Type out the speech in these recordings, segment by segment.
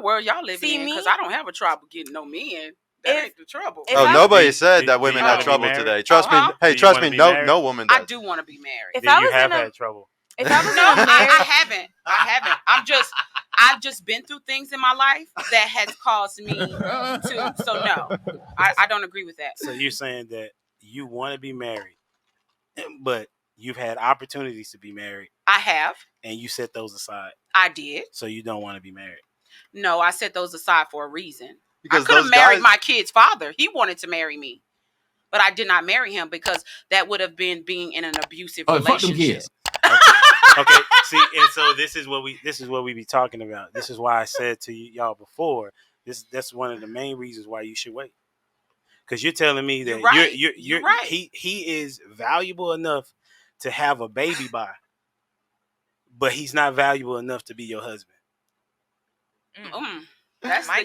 world y'all living in, because I don't have a trouble getting no men. That ain't the trouble. Oh, nobody said that women have trouble today. Trust me. Hey, trust me. No woman does. I do want to be married. If I was have had trouble. If I was I haven't. I've just been through things in my life that has caused me to. So no, I don't agree with that. So you're saying that you want to be married, but you've had opportunities to be married. I have. And you set those aside. I did. So you don't want to be married. No, I set those aside for a reason. Because I could have married my kid's father. He wanted to marry me. But I did not marry him because that would have been being in an abusive relationship. Okay. See, and so this is what we be talking about. This is why I said to y'all before, that's one of the main reasons why you should wait. Because you're telling me that you're right. He is valuable enough to have a baby by, but he's not valuable enough to be your husband.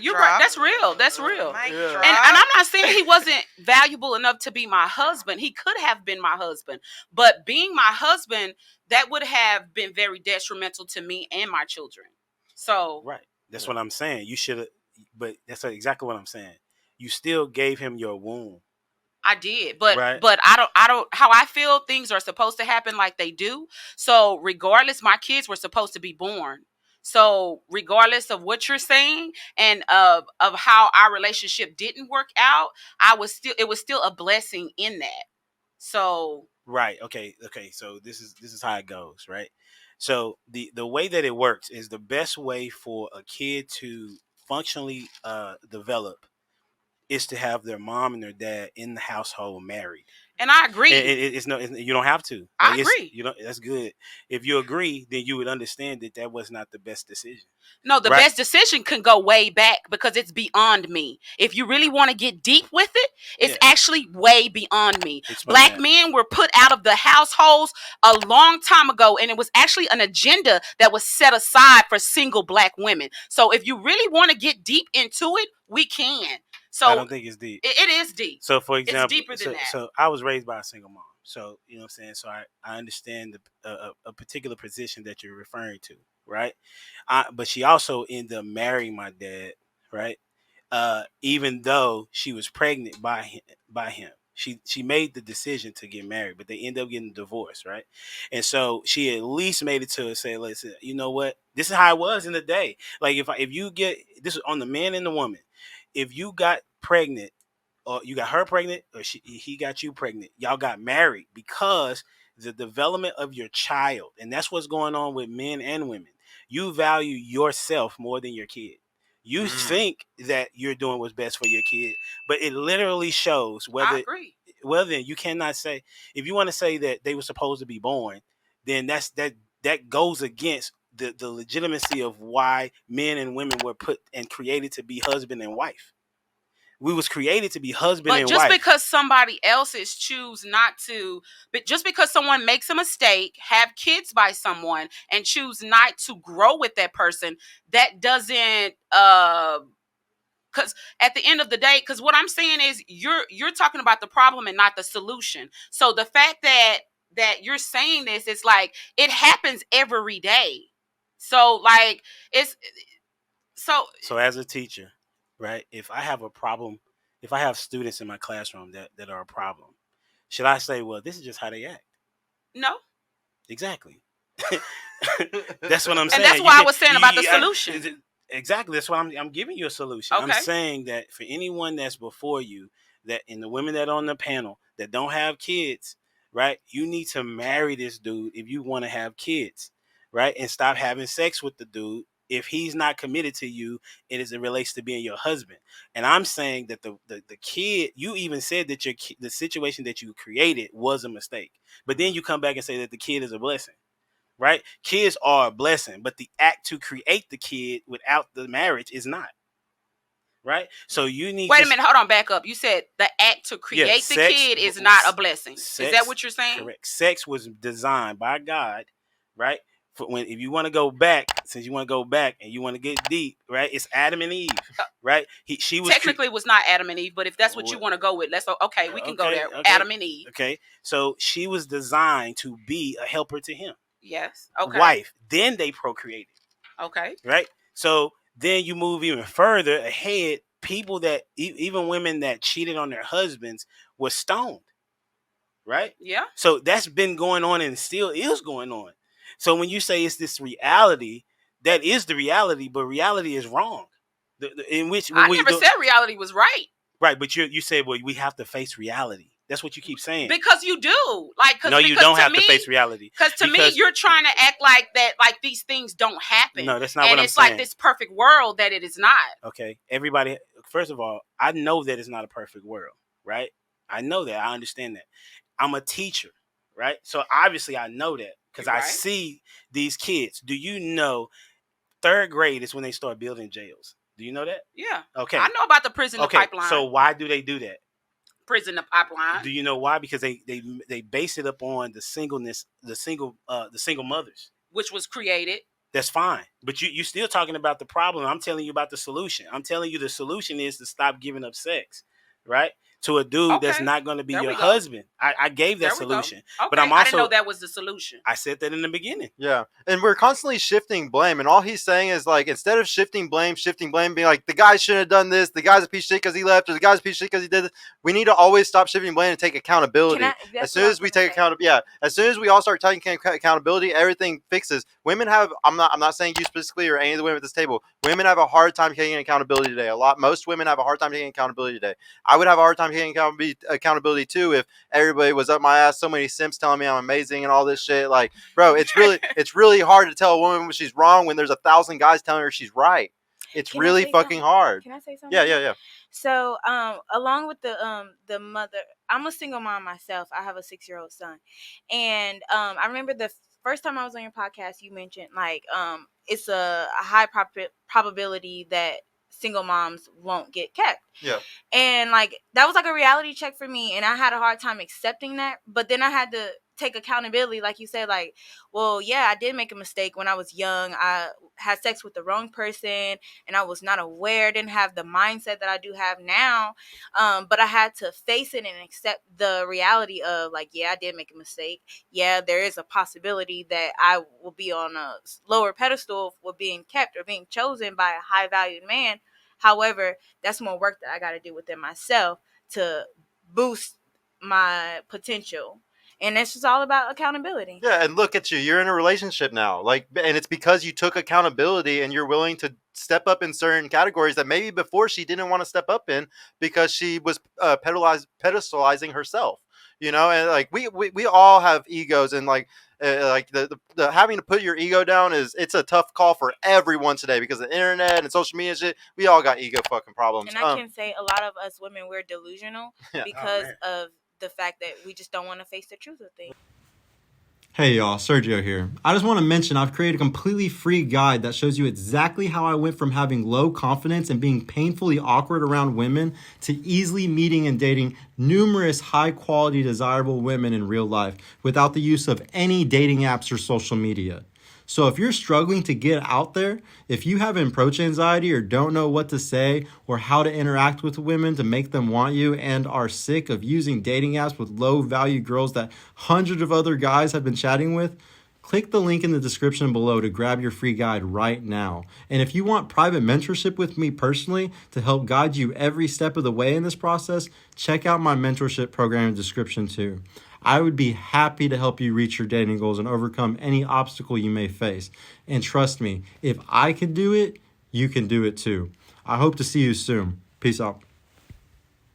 You're right. That's real. That's real. And I'm not saying he wasn't valuable enough to be my husband. He could have been my husband, but being my husband, that would have been very detrimental to me and my children. So right. That's what I'm saying. You should have, but that's exactly what I'm saying. You still gave him your womb. I did, but I don't. How I feel things are supposed to happen like they do. So regardless, my kids were supposed to be born. So regardless of what you're saying and of how our relationship didn't work out, it was still a blessing in that. So right, okay. So this is how it goes, right? So the way that it works is the best way for a kid to functionally develop is to have their mom and their dad in the household married. And I agree. You don't have to. I agree. That's good. If you agree, then you would understand that was not the best decision. No, the best decision can go way back because it's beyond me. If you really want to get deep with it, it's actually way beyond me. Black men were put out of the households a long time ago, and it was actually an agenda that was set aside for single black women. So if you really want to get deep into it, we can. So I don't think it's deep. It is deep. So for example, it's deeper than that. So I was raised by a single mom. So you know what I'm saying. So I understand a particular position that you're referring to, right? But she also ended up marrying my dad, right? Even though she was pregnant by him. She made the decision to get married, but they ended up getting divorced, right? And so she at least made it to say, listen, you know what? This is how it was in the day. Like if you get this is on the man and the woman. If you got pregnant, or you got her pregnant, or he got you pregnant, y'all got married because the development of your child, and that's what's going on with men and women. You value yourself more than your kid. You think that you're doing what's best for your kid, but it literally shows whether. I agree. Well, then you cannot say, if you want to say that they were supposed to be born, then that goes against the legitimacy of why men and women were put and created to be husband and wife. We was created to be husband and wife. But just because somebody else's choose not to, but just because someone makes a mistake, have kids by someone, and choose not to grow with that person, that doesn't because at the end of the day, because what I'm saying is you're talking about the problem and not the solution. So the fact that you're saying this, it's like it happens every day. So like it's so as a teacher, right? If I have a problem, if I have students in my classroom that are a problem, should I say, well, this is just how they act? No. Exactly. That's what I'm saying. And that's why I was saying about the solution. Exactly. That's why I'm giving you a solution. Okay. I'm saying that for anyone that's before you, that and the women that are on the panel that don't have kids, right? You need to marry this dude if you want to have kids, right? And stop having sex with the dude if he's not committed to you and as it relates to being your husband. And I'm saying that the kid, you even said that the situation that you created was a mistake, but then you come back and say that the kid is a blessing. Right? Kids are a blessing, but the act to create the kid without the marriage is not. Right? So you need Wait a minute, hold on, back up. You said the act to create the kid is not a blessing. Is that what you're saying? Correct. Sex was designed by God, right? For if you want to go back, since you want to go back and you want to get deep, right? It's Adam and Eve, right? She was technically was not Adam and Eve, but if that's what you want to go with, we can go there. Okay. Adam and Eve. Okay. So she was designed to be a helper to him. Yes. Okay. Wife. Then they procreated. Okay. Right? So Then you move even further ahead. People that even women that cheated on their husbands were stoned. Right? Yeah. So that's been going on and still is going on. So when you say it's this reality, that is the reality, but reality is wrong. In which I never said reality was right. Right, but you said, well, we have to face reality. That's what you keep saying. Because you do. Like, no, you don't have to face reality. Because to me, you're trying to act like that, like these things don't happen. No, that's not what I'm saying. And it's like this perfect world that it is not. Okay, everybody, first of all, I know that it's not a perfect world, right? I know that. I understand that. I'm a teacher, right? So obviously I know that because I see these kids. Do you know 3rd grade is when they start building jails? Do you know that? Yeah. Okay. I know about the prison pipeline. So why do they do that? Prison pipeline. Do you know why? Because they base it up on the single mothers, which was created. That's fine, but you still talking about the problem. I'm telling you about the solution. I'm telling you the solution is to stop giving up sex, right? To a dude that's not going to be your husband. I gave that solution. Okay. But I'm also, I didn't know that was the solution. I said that in the beginning. Yeah. And we're constantly shifting blame. And all he's saying is, like, instead of shifting blame, being like, the guy shouldn't have done this, the guy's a piece of shit because he left, or the guy's a piece of shit because he did this, we need to always stop shifting blame and take accountability. As soon as we take accountability, as soon as we all start taking accountability, everything fixes. Women have, I'm not saying you specifically or any of the women at this table, women have a hard time taking accountability today. Most women have a hard time taking accountability today. I would have a hard time taking accountability too if everybody was up my ass, so many simps telling me I'm amazing and all this shit. Like, bro, it's really hard to tell a woman when she's wrong when there's 1,000 guys telling her she's right. It's really fucking hard. Can I say something? Yeah. So, along with the mother, I'm a single mom myself. I have a 6-year-old son, and I remember the first time I was on your podcast, you mentioned like it's a high probability that single moms won't get kept. Yeah. And like that was like a reality check for me, and I had a hard time accepting that. But then I had to take accountability, like you said, like, well, yeah, I did make a mistake when I was young. I had sex with the wrong person, and I was not aware, didn't have the mindset that I do have now. But I had to face it and accept the reality of like, yeah, I did make a mistake. Yeah, there is a possibility that I will be on a lower pedestal for being kept or being chosen by a high valued man. However, that's more work that I got to do within myself to boost my potential. And it's just all about accountability. Yeah, and look at you. You're in a relationship now. Like, and it's because you took accountability and you're willing to step up in certain categories that maybe before she didn't want to step up in because she was pedestalizing herself. You know, and like we all have egos, and like the having to put your ego down it's a tough call for everyone today because of the internet and social media and shit. We all got ego fucking problems. And I can say a lot of us women, we're delusional because of the fact that we just don't want to face the truth of things. Hey y'all, Sergio here. I just want to mention I've created a completely free guide that shows you exactly how I went from having low confidence and being painfully awkward around women to easily meeting and dating numerous high quality desirable women in real life without the use of any dating apps or social media. So if you're struggling to get out there, if you have approach anxiety or don't know what to say or how to interact with women to make them want you and are sick of using dating apps with low value girls that hundreds of other guys have been chatting with, click the link in the description below to grab your free guide right now. And if you want private mentorship with me personally to help guide you every step of the way in this process, check out my mentorship program in the description too. I would be happy to help you reach your dating goals and overcome any obstacle you may face. And trust me, if I can do it, you can do it too. I hope to see you soon. Peace out.